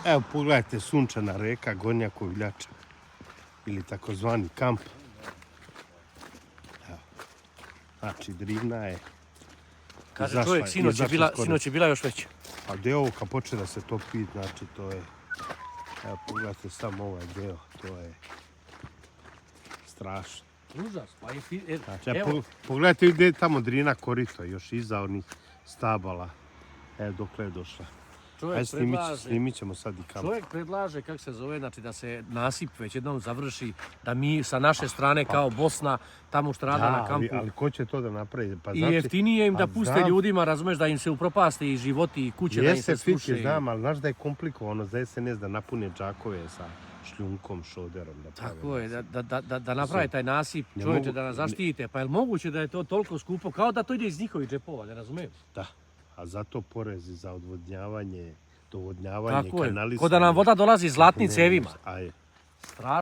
Evo pogledajte, sunčana reka Gornja Kovljača ili takozvani kamp. Evo. Znači Drina je Kaže čovjek, sinoć je bila još veća. A gdje ovo kad počne da se topi, znači to je... Evo pogledajte samo ovaj deo, to je strašno. Užas, pa je... Znači, pogledajte gdje je tamo Drina korito, još iza onih stabala. Evo dokle je došla. Snimit ćemo sad i kamp. Čovjek predlaže, kako se zove, znači da se nasip već jednom završi, da mi sa naše strane kao Bosna, tamo što rada na kampu. Ali ko će to da napravi? I jeftinije im da puste ljudima, razumeš, da im se upropaste i životi i kuće, da im se sluše. Jeste, znam, ali znaš da je komplikovano za SNS da napune džakove sa šljunkom, šoderom. Tako je, da naprave taj nasip, čovječe, da nas zaštite. Pa je li moguće da je to toliko skupo, kao da to ide iz njihovih džepova, ne razumijem? Da. A zato porezi za odvodnjavanje, dovodnjavanje, kanalisanje. Tako je, ko da nam voda dolazi zlatnim cevima. Strašno.